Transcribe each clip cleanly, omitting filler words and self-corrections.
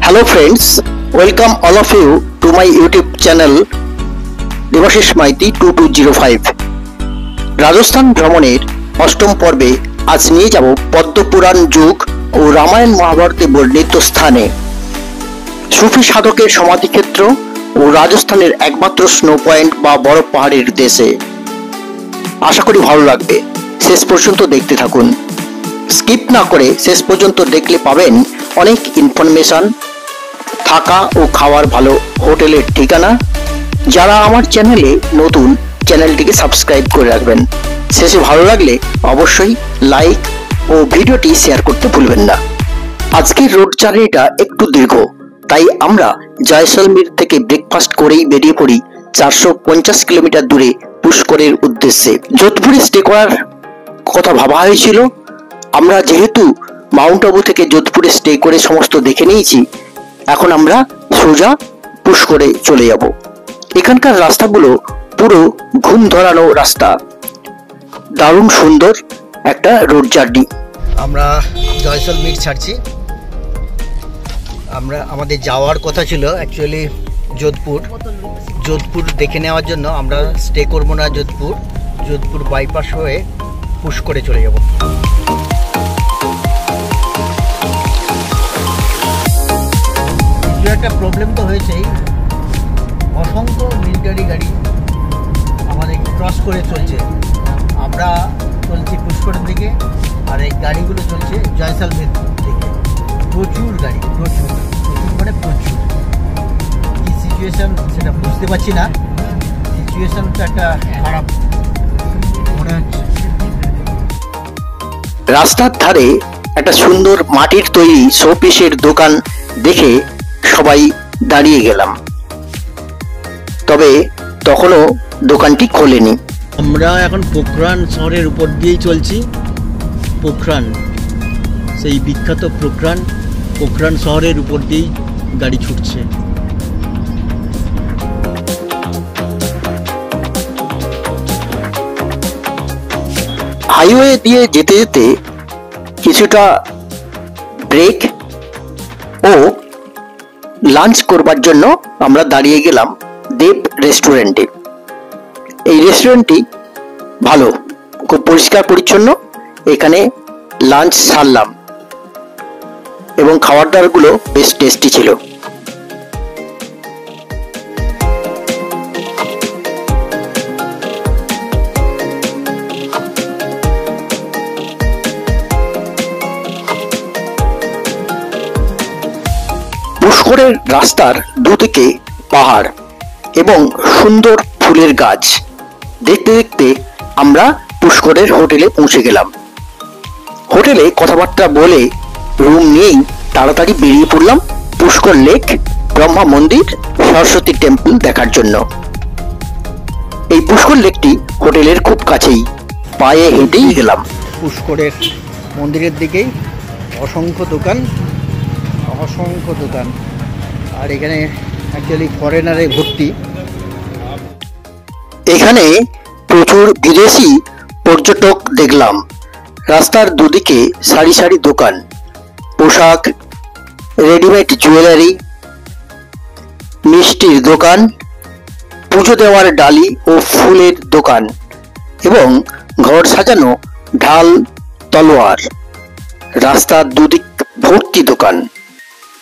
Hello friends, welcome all of you to my YouTube channel Debashis Maiti 2205। Rajasthan ভ্রমণের অষ্টম পর্বে আজ নিয়ে যাব পদ্মপুরাণ যুগ ও রামায়ণ মহাভারতে বর্ণিত স্থানে, সুফি সাধকের সমাধিক্ষেত্র ও রাজস্থানের একমাত্র স্নো পয়েন্ট বা বরফ পাহাড়ের দেশে। আশা করি ভালো লাগবে, শেষ পর্যন্ত দেখতে থাকুন। স্কিপ না করে শেষ পর্যন্ত দেখলে পাবেন অনেক ইনফরমেশন, থাকা ও খাওয়ার ভালো হোটেলের ঠিকানা। যারা আমার চ্যানেলে নতুন, চ্যানেলটিকে সাবস্ক্রাইব করে রাখবেন। শেষে ভালো লাগলে অবশ্যই লাইক ও ভিডিওটি শেয়ার করতে ভুলবেন না। আজকের রোড জার্নিটা একটু দীর্ঘ, তাই আমরা জয়সলমীর থেকে ব্রেকফাস্ট করেই বেরিয়ে পড়ি 450 কিলোমিটার দূরে পুষ্করের উদ্দেশ্যে। যোধপুরে স্টে করার কথা ভাবা হয়েছিল। আমরা যেহেতু মাউন্ট আবু থেকে যোধপুরে স্টে করে সমস্ত দেখে নিয়েছি, এখন আমরা সোজা পুষ্করে চলে যাব। এখানকার রাস্তাগুলো পুরো ঘুম ধরানো রাস্তা, দারুণ সুন্দর একটা রোড জার্নি। আমরা জয়সলমীর ছাড়ছি। আমাদের যাওয়ার কথা ছিল অ্যাকচুয়ালি যোধপুর দেখে নেওয়ার জন্য। আমরা স্টে করবো না যোধপুর বাইপাস হয়ে পুষ্করে চলে যাব। একটা প্রবলেম তো হয়েছেই, অসংখ্য মিলিটারি গাড়ি আমাদের ক্রস করে চলছে। আমরা চলছি পুষ্করের দিকে, আর এই গাড়িগুলো চলছে জয়সলমীর দিকে। প্রচুর গাড়ি, প্রচুর মানে প্রচুর। কি সিচুয়েশন সেটা বুঝতে পারছি না। সিচুয়েশনটা একটা খারাপ মনে হচ্ছে। রাস্তার ধারে একটা সুন্দর মাটির তৈরি শোপিসের দোকান দেখে সবাই দাঁড়িয়ে গেলাম, তবে তখনও দোকানটি খোলেনি। আমরা এখন পোখরান শহরের উপর দিয়েই চলছি। পোখরান, সেই বিখ্যাত পোখরান শহরের উপর দিয়েই গাড়ি ছুটছে। হাইওয়ে দিয়ে যেতে যেতে কিছুটা ব্রেক ও লাঞ্চ করবার জন্য আমরা দাঁড়িয়ে গেলাম দেব রেস্টুরেন্টে। এই রেস্টুরেন্টটি ভালো, খুব পরিষ্কার পরিচ্ছন্ন। এখানে লাঞ্চ সারলাম এবং খাবার দাবারগুলো বেশ টেস্টি ছিল। পুষ্করের রাস্তার দুদিকে পাহাড় এবং সুন্দর ফুলের গাছ দেখতে দেখতে আমরা পুষ্করের হোটেলে পৌঁছে গেলাম। হোটেলে কথাবার্তা বলে রুম নিয়েই তাড়াতাড়ি বেরিয়ে পড়লাম পুষ্কর লেক, ব্রহ্মা মন্দির, সরস্বতী টেম্পল দেখার জন্য। এই পুষ্কর লেকটি হোটেলের খুব কাছেই, পায়ে হেঁটেই গেলাম। পুষ্করের মন্দিরের দিকেই অসংখ্য দোকান, আর এখানে অ্যাকচুয়ালি ফরেনারে ভর্তি। এখানে প্রচুর বিদেশি পর্যটক দেখলাম। রাস্তার দুদিকে সারি সারি দোকান, পোশাক, রেডিমেড জুয়েলারি, মিষ্টির দোকান, পুজো দেওয়ার ডালি ও ফুলের দোকান এবং ঘর সাজানো ঢাল তলোয়ার। রাস্তার দুদিক ভর্তি দোকান,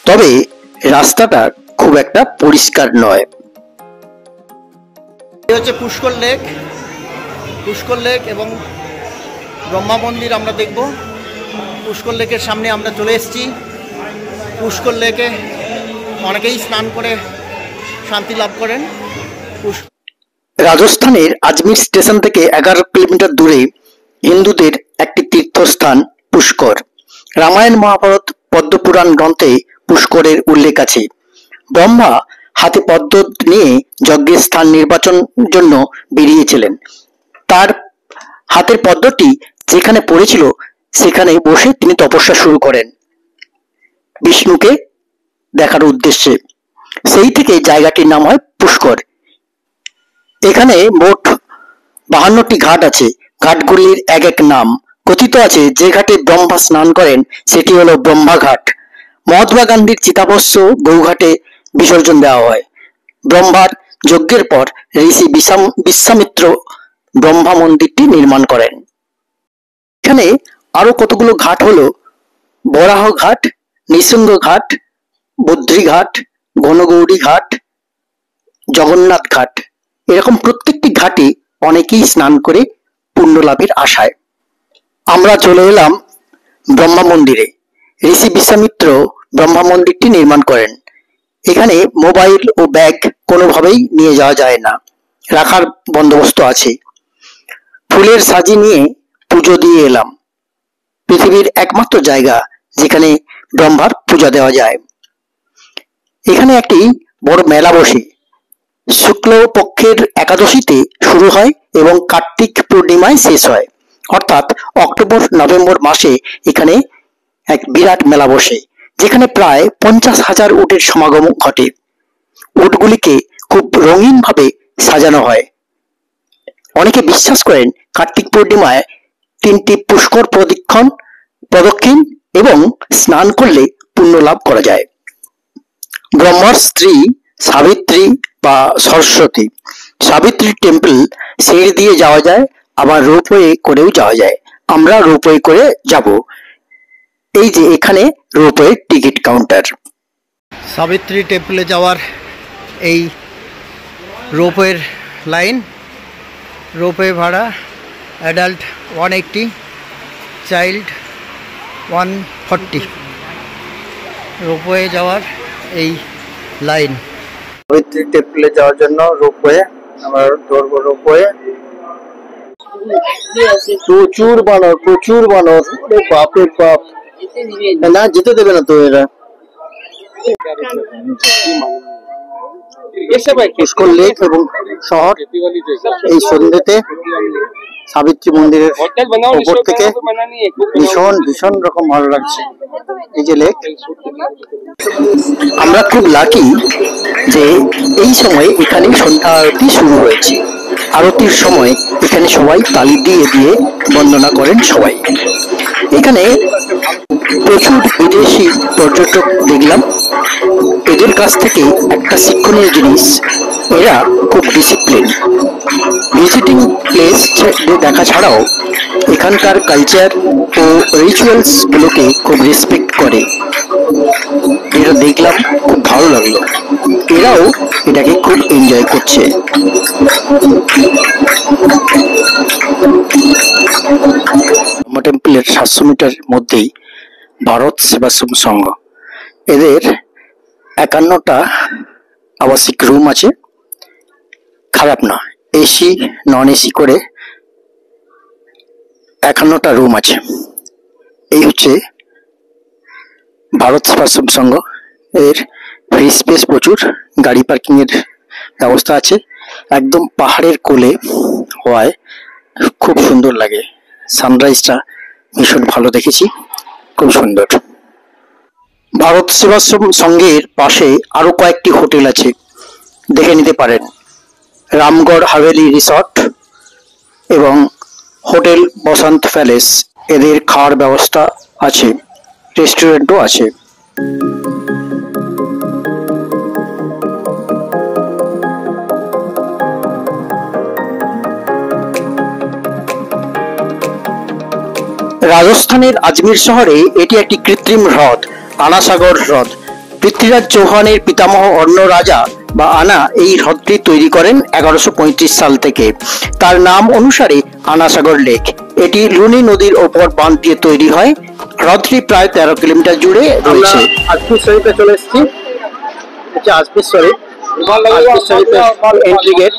তবে রাস্তাটা খুব একটা পরিষ্কার নয়। এই হচ্ছে পুষ্কর লেক এবং ব্রহ্মা মন্দির আমরা দেখব। পুষ্কর লেকের সামনে আমরা চলে এসেছি। পুষ্কর লেকে অনেকেই স্নান করে শান্তি লাভ করেন। রাজস্থানের আজমির স্টেশন থেকে 11 কিলোমিটার দূরে হিন্দুদের একটি তীর্থস্থান পুষ্কর। রামায়ণ মহাভারত পদ্মপুরাণ গ্রন্থে পুষ্করের উল্লেখ আছে। ব্রহ্মা হাতে পদ্ম নিয়ে যজ্ঞের স্থান নির্বাচন জন্য বেরিয়েছিলেন। তার হাতের পদ্মটি যেখানে পড়েছিল সেখানে বসে তিনি তপস্যা শুরু করেন বিষ্ণুকে দেখার উদ্দেশ্যে। সেই থেকে জায়গাটির নাম হয় পুষ্কর। এখানে মোট 52টি ঘাট আছে। ঘাটগুলির এক এক নাম। কথিত আছে যে ঘাটে ব্রহ্মা স্নান করেন সেটি হলো ব্রহ্মা ঘাট। মহাত্মা গান্ধীর চিতাভস্ম গৌঘাটে বিসর্জন দেওয়া হয়। ব্রহ্মার যজ্ঞের পর ঋষি বিশ্বামিত্র ব্রহ্মা মন্দিরটি নির্মাণ করেন। এখানে আরো কতগুলো ঘাট হলো বরাহ ঘাট, নৃসিংহ ঘাট, বদ্রী ঘাট, ঘনগৌরী ঘাট, জগন্নাথ ঘাট। এরকম প্রত্যেকটি ঘাটে অনেকেই স্নান করে পুণ্য লাভের আশায়। আমরা চলে এলাম ব্রহ্মা মন্দিরে। ঋষি বিশ্বামিত্র ব্রহ্মা মন্দিরটি নির্মাণ করেন। এখানে মোবাইল ও ব্যাগ কোনোভাবেই নিয়ে যাওয়া যায় না, রাখার বন্দোবস্ত আছে। ফুলের সাজি নিয়ে পুজো দিয়ে এলাম। পৃথিবীর একমাত্র জায়গা যেখানে ব্রহ্মার পূজা দেওয়া যায়। এখানে একটি বড় মেলা বসে। শুক্ল পক্ষের একাদশীতে শুরু হয় এবং কার্তিক পূর্ণিমায় শেষ হয়। অর্থাৎ অক্টোবর নভেম্বর মাসে এখানে এক বিরাট মেলা বসে, যেখানে প্রায় 50,000 উটের সমাগম ঘটে। উটগুলিকে খুব রঙিন ভাবে সাজানো হয়। অনেকে বিশ্বাস করেন কার্তিক পূর্ণিমায় 3টি পুষ্কর প্রদক্ষিণ এবং স্নান করলে পুণ্য লাভ করা যায়। ব্রহ্মার স্ত্রী সাবিত্রী বা সরস্বতী। সাবিত্রীর টেম্পল সিঁড়ি দিয়ে যাওয়া যায়, আবার রোপওয়ে করেও যাওয়া যায়। আমরা রোপওয়ে করে যাব। এই যে এখানে রোপওয়ে টিকিট কাউন্টার। সাবিত্রী টেম্পলে যাওয়ার এই রোপওয়ের লাইন। রোপওয়ে ভাড়া অ্যাডাল্ট 180, চাইল্ড 140। রোপওয়ে যাওয়ার এই লাইন। সাবিত্রী টেম্পলে যাওয়ার জন্য রোপওয়ে, আমরা ধরবো রোপওয়ে। প্রচুর বানর, প্রচুর বানর, বাপরে বাপ। না যেতে দেবে না তো এরা। পুষ্কর লেক এবং শহর এই সন্ধ্যেতে সাবিত্রী মন্দিরের উপর থেকে ভীষণ ভীষণ রকম ভালো লাগছে। এই যে লেক, আমরা খুব লাকি যে এই সময় এখানে সন্ধ্যা আরতি শুরু হয়েছে। আরতির সময় এখানে সবাই তালি দিয়ে দিয়ে বন্দনা করেন সবাই। এখানে প্রচুর বিদেশি পর্যটক দেখলাম। এদের কাছ থেকে একটা শিক্ষণীয় জিনিস, এরা খুব ডিসিপ্লিন। ভিজিটিং প্লেস দেখা ছাড়াও এখানকার কালচার ও রিচুয়ালস গুলোকে খুব রেসপেক্ট করে। এটা দেখলাম, খুব ভালো লাগলো। এরাও এটাকে খুব এনজয় করছে। টেম্পলের 700 মিটার মধ্যেই ভারত সেবাশ্রম সংঘ। এদের 51টা আবাসিক রুম আছে, খারাপ না। এসি নন এসি করে 51টা রুম আছে। এই হচ্ছে ভারত সেবাশ্রম সংঘ। এর ফ্রি স্পেস প্রচুর, গাড়ি পার্কিং এর ব্যবস্থা আছে। একদম পাহাড়ের কোলে হওয়ায় খুব সুন্দর লাগে। সানরাইজটা ভীষণ ভালো দেখেছি, খুব সুন্দর। ভারত সেবাশ্রম সংঘের পাশে আরো কয়েকটি হোটেল আছে, দেখে নিতে পারেন। রামগড় হাভেলি রিসর্ট এবং হোটেল বসন্ত প্যালেস। এদের খাওয়ার ব্যবস্থা আছে, রেস্টুরেন্টও আছে। রাজস্থানের আজমির শহরে এটি একটি কৃত্রিম হ্রদ, আনাসাগর হ্রদ। পৃথ্বীরাজ চৌহানের পিতামহ অন্য রাজা বা আনা এই হ্রদটি তৈরি করেন 1135 সাল থেকে। তার নাম অনুসারে আনাসাগর লেক। এটি লুনি নদীর ওপর বাঁধ দিয়ে তৈরি হয়। হ্রদটি প্রায় 13 কিলোমিটার জুড়ে রয়েছে। আজমির শরীফে চলে এসেছি। আজমির শরীফ, আজমির শরীফের এন্ট্রি গেট।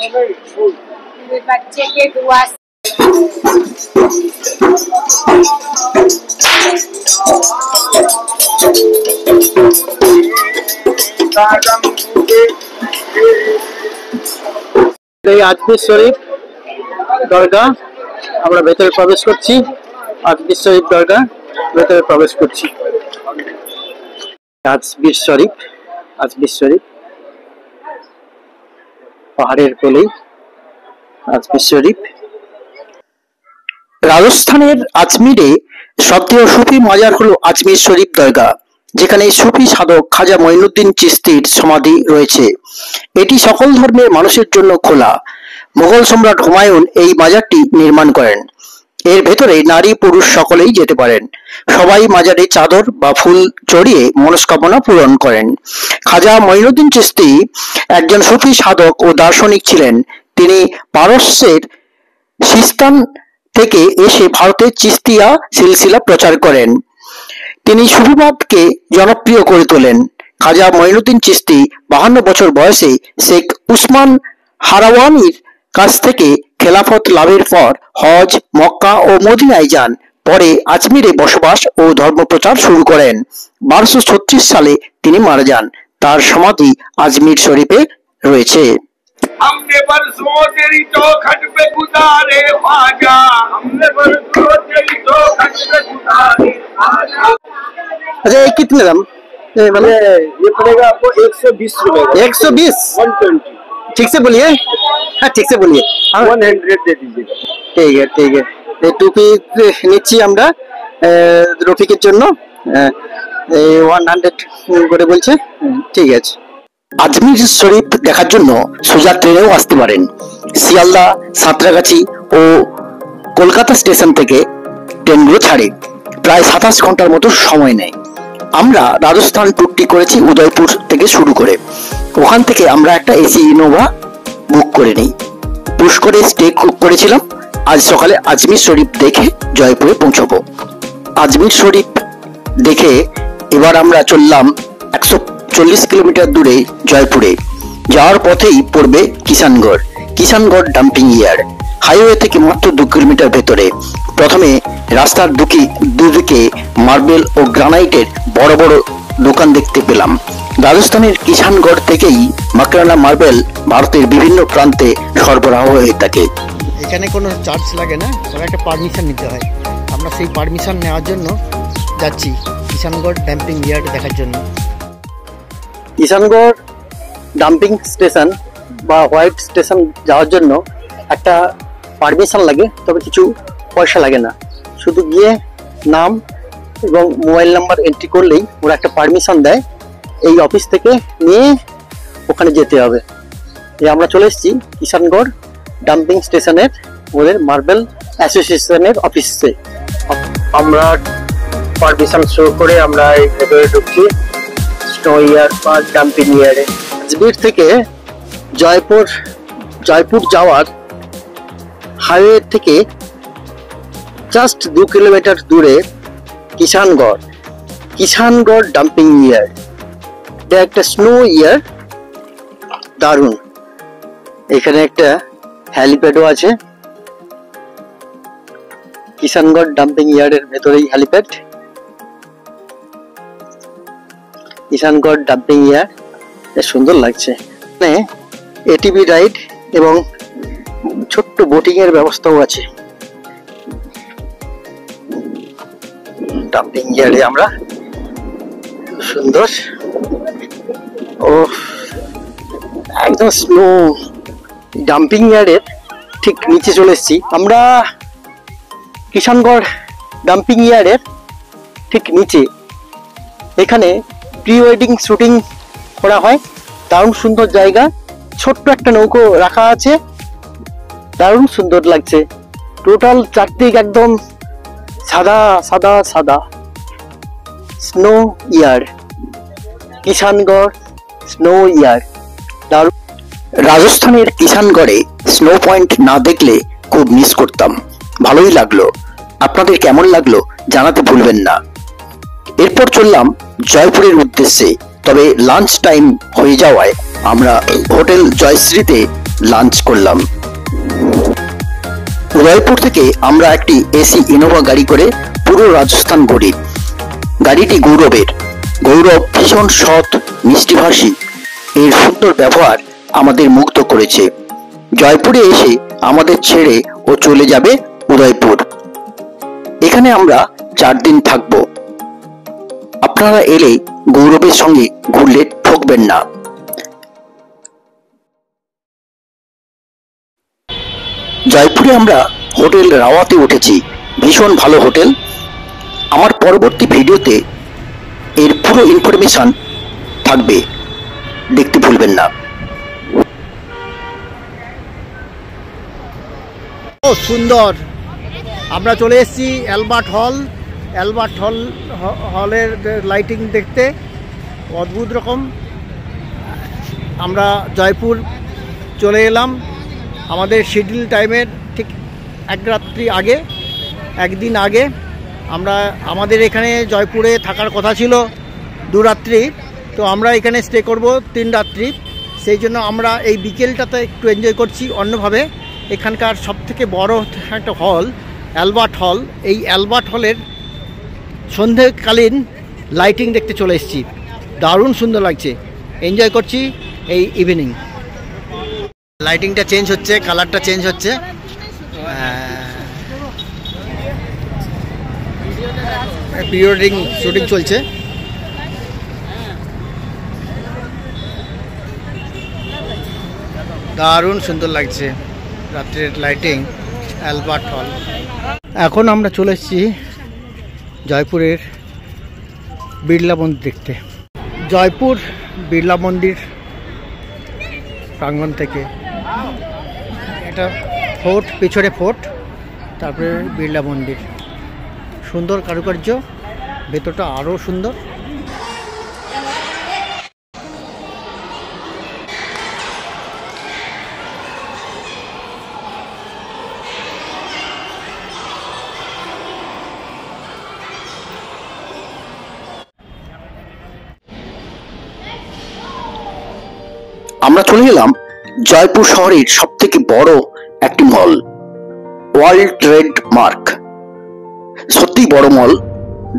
এই আজমির শরীফ দরগা, আমরা ভেতরে প্রবেশ করছি। আজমির শরীফ দরগা, ভেতরে প্রবেশ করছি। আজমির শরীফ, আজমির শরীফ পাহাড়ের কোলেই আজমির শরীফ। রাজস্থানের আজমিরে সবথেকে সুফি মাজার হলো আজমির শরীফ দরগা। যেখানে সুফি সাধক খাজা মঈনুদ্দিন চিশতির সমাধি রয়েছে। এটি সকল ধর্মের মানুষের জন্য খোলা। মুঘল সম্রাট হুমায়ুন এই মাজারটি নির্মাণ করেন। এর ভেতরে নারী পুরুষ সকলেই যেতে পারেন। সবাই মাজারে চাদর বা ফুল চড়িয়ে মনস্কামনা পূরণ করেন। খাজা মঈনুদ্দিন চিশতি একজন সুফি সাধক ও দার্শনিক ছিলেন। তিনি পারস্যের সিস্তান থেকে এসে ভারতে চিশতিয়া সিলসিলা প্রচার করেন। তিনি সুফিবাদকে জনপ্রিয় করে তোলেন। খাজা মঈনুদ্দিন চিশতি 52 বছর বয়সে শেখ উসমান হারাওয়ানির কাছ থেকে খেলাফত লাভের পর হজ, মক্কা ও মদিনায় যান। পরে আজমিরে বসবাস ও ধর্মপ্রচার শুরু করেন। 1236 সালে তিনি মারা যান। তার সমাধি আজমির শরীফে রয়েছে। हमने बरसों तेरी चौखट पे गुजारे ख्वाजा, हमने बरसों तेरी चौखट पे गुजारे ख्वाजा। अच्छा, ये कितने दाम? मतलब ये पड़ेगा आपको 120 रुपए का। 120? 120। ठीक से बोलिए। हाँ, ठीक से बोलिए। 100 दे दीजिए। ঠিক আছে, ঠিক আছে। এই টুপি নিচ্ছি আমরা রফিকের জন্য। 100 করে বলছে। ঠিক আছে। আজমির শরীফ দেখার জন্য সোজা ট্রেনেও আসতে পারেন। শিয়ালদা, সাঁতরাগাছি ও কলকাতা স্টেশন থেকে ট্রেনগুলো ছাড়ে। প্রায় 27 ঘন্টার মতো সময় নেয়। আমরা রাজস্থান ট্যুরটি করেছি উদয়পুর থেকে শুরু করে। ওখান থেকে আমরা একটা এসি ইনোভা বুক করে নিই। পুষ্করে স্টে করেছিলাম। আজ সকালে আজমির শরীফ দেখে জয়পুরে পৌঁছবো। আজমির শরীফ দেখে এবার আমরা চললাম 140 কিলোমিটার দূরে জয়পুরে। যাওয়ার পথেই পড়বে Kishangarh. Kishangarh dumping yard highway থেকে মাত্র 2 কিলোমিটার ভেতরে। প্রথমে রাস্তার দুদিকে মার্বেল ও গ্রানাইটের বড় বড় দোকান দেখতে পেলাম। রাজস্থানের কিষানগড় থেকেই মাকরানা মার্বেল ভারতের বিভিন্ন প্রান্তে সরবরাহ হয়ে থাকে। এখানে কোনো চার্জ লাগে না, তবে একটা পারমিশন নিতে হয়। আমরা সেই পারমিশন নেওয়ার জন্য যাচ্ছি কিষানগড় ডাম্পিং ইয়ার্ড দেখার জন্য। কিষানগড় ডাম্পিং স্টেশন বা হোয়াইট স্টেশন যাওয়ার জন্য একটা পারমিশন লাগে, তবে কিছু পয়সা লাগে না। শুধু গিয়ে নাম এবং মোবাইল নাম্বার এন্ট্রি করলেই ওরা একটা পারমিশন দেয়। এই অফিস থেকে নিয়ে ওখানে যেতে হবে। আমরা চলে এসেছি কিষানগড় ডাম্পিং স্টেশনের ওদের মার্বেল অ্যাসোসিয়েশনের অফিসে। আমরা পারমিশন শো করে আমরা এই ভেতরে ঢুকছি স্নো ইয়ার বা ডাম্পিং ইয়ারে। আজমির থেকে জয়পুর যাওয়ার হাইওয়ে থেকে জাস্ট 2 কিলোমিটার দূরে কিষানগড় ডাম্পিং ইয়ার্ড। এটা একটা স্নো ইয়ার, দারুণ। এখানে একটা হ্যালিপ্যাডও আছে। কিষানগড় ডাম্পিং ইয়ার্ডের ভেতরেই হ্যালিপ্যাড। কিষানগড় ডাম্পিং ইয়ার্ড সুন্দর লাগছে। এখানে এটিভি রাইড এবং ছোট্ট বোটিং এর ব্যবস্থাও আছে। ডাম্পিং ইয়ার্ডে আমরা সুন্দর ও একদম স্নো ডাম্পিং ইয়ার্ডের ঠিক নিচে চলে এসেছি আমরা। কিষানগড় ডাম্পিং ইয়ার্ডের ঠিক নিচে এখানে প্রি ওয়েডিং শুটিং করা হয়। দারুণ সুন্দর জায়গা। ছোট্ট একটা নৌকো রাখা আছে, দারুণ সুন্দর লাগছে। টোটাল চারদিক একদম সাদা সাদা সাদা। Snow yard, Kishangarh snow yard, দারুণ। রাজস্থানের কিষানগড়ে স্নো পয়েন্ট না দেখলে খুব মিস করতাম। ভালোই লাগলো। আপনাদের কেমন লাগলো জানাতে ভুলবেন না। এরপর চললাম জয়পুরের উদ্দেশ্যে। তবে লাঞ্চ টাইম হয়ে যাওয়ায় আমরা হোটেল জয়শ্রীতে লাঞ্চ করলাম। উদয়পুর থেকে আমরা একটি এসি ইনোভা গাড়ি করে পুরো রাজস্থান ঘুরি। গাড়িটি গৌরবের। গৌরব ভীষণ সৎ, মিষ্টিভাষী। এর সুন্দর ব্যবহার আমাদের মুগ্ধ করেছে। জয়পুরে এসে আমাদের ছেড়ে ও চলে যাবে উদয়পুর। এখানে আমরা 4 দিন থাকবো। আপনারা এলে গৌরবের সঙ্গে ঘুরলে ঠকবেন না। জয়পুরে আমরা হোটেল রাওয়াতে উঠেছি। ভীষণ ভালো হোটেল। আমার পরবর্তী ভিডিওতে এর পুরো ইনফরমেশন থাকবে, দেখতে ভুলবেন না। ও সুন্দর, আমরা চলে এসেছি অ্যালবার্ট হলের লাইটিং দেখতে, অদ্ভুত রকম। আমরা জয়পুর চলে এলাম আমাদের শিডিউল টাইমের ঠিক একদিন আগে। আমাদের এখানে জয়পুরে থাকার কথা ছিল 2 রাত্রি, তো আমরা এখানে স্টে করব 3 রাত্রি। সেই জন্য আমরা এই বিকেলটাতে একটু এনজয় করছি অন্যভাবে। এখানকার সবথেকে বড় একটা হল অ্যালবার্ট হল, এই অ্যালবার্ট হলের সন্ধ্যেকালীন লাইটিং দেখতে চলে এসেছি, দারুণ সুন্দর লাগছে, এনজয় করছি এই ইভিনিং। লাইটিংটা চেঞ্জ হচ্ছে, কালারটা চেঞ্জ হচ্ছে, প্রি ওয়েডিং শুটিং চলছে। দারুণ সুন্দর লাগছে রাত্রের লাইটিং অ্যালবার্ট হল। এখন আমরা চলে এসেছি জয়পুরের বিড়লা মন্দির দেখতে। জয়পুর বিড়লা মন্দির প্রাঙ্গণ থেকে এটা ফোর্ট, পিছনে ফোর্ট, তারপরে বিড়লা মন্দির। সুন্দর কারুকার্য, ভেতরটা আরও সুন্দর। আমরা চলে এলাম জয়পুর শহরের সবথেকে বড় একটি মল, ওয়ার্ল্ড ট্রেড মার্ক। সত্যি বড় মল,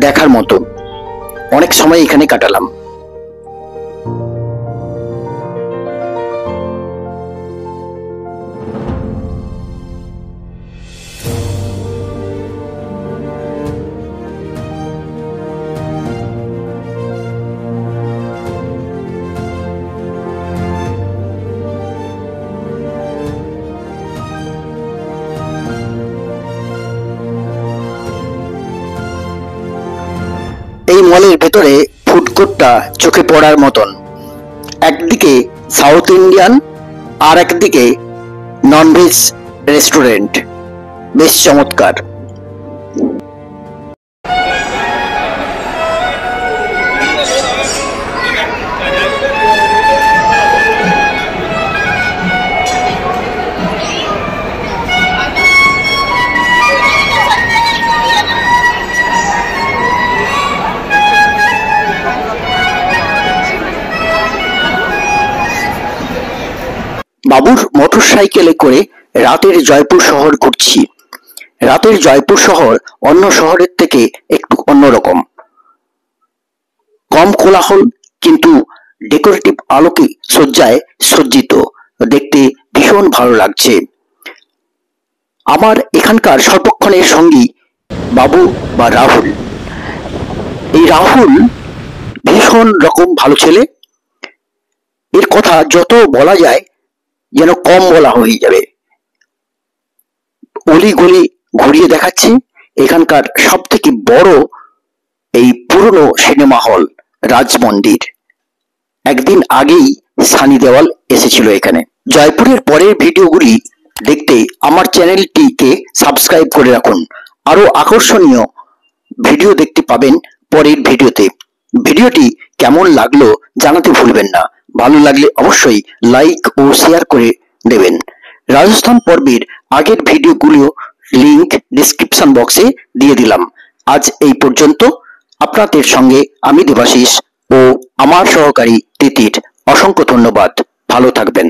দেখার মতো। অনেক সময় এখানে কাটালাম। এই মলের ভেতরে ফুড কোর্টটা চোখে পড়ার মতন। একদিকে সাউথ ইন্ডিয়ান আর একদিকে ননভেজ রেস্টুরেন্ট, বেশ চমৎকার। বাবুর মোটরসাইকেলে করে রাতের জয়পুর শহর ঘুরছি। রাতের জয়পুর শহর অন্য শহরের থেকে একটু অন্যরকম, কম কোলাহল, কিন্তু ডেকোরেটিভ আলোকে সজ্জায় সজ্জিত, দেখতে ভীষণ ভালো লাগছে। আমার এখানকার সর্বক্ষণের সঙ্গী বাবু বা রাহুল। এই রাহুল ভীষণ রকম ভালো ছেলে, এর কথা যত বলা যায় যেন কম বলা হয়ে যাবে। অলি গলি ঘুরিয়ে দেখাচ্ছে এখানকার সব থেকে বড় এই পুরনো সিনেমা হল রাজমন্দির। একদিন আগেই সানি দেওয়াল এসেছিল এখানে। জয়পুরের পরের ভিডিওগুলি দেখতে আমার চ্যানেলটিকে সাবস্ক্রাইব করে রাখুন। আরো আকর্ষণীয় ভিডিও দেখতে পাবেন পরের ভিডিওতে। ভিডিওটি কেমন লাগলো জানাতে ভুলবেন না। ভালো লাগলে অবশ্যই লাইক ও শেয়ার করে দেবেন। রাজস্থান পর্বের আগের ভিডিওগুলো লিংক ডেসক্রিপশন বক্সে দিয়ে দিলাম। আজ এই পর্যন্ত। আপনাদের সঙ্গে আমি দেবাশিস ও আমার সহকারী তিতির। অসংখ্য ধন্যবাদ। ভালো থাকবেন।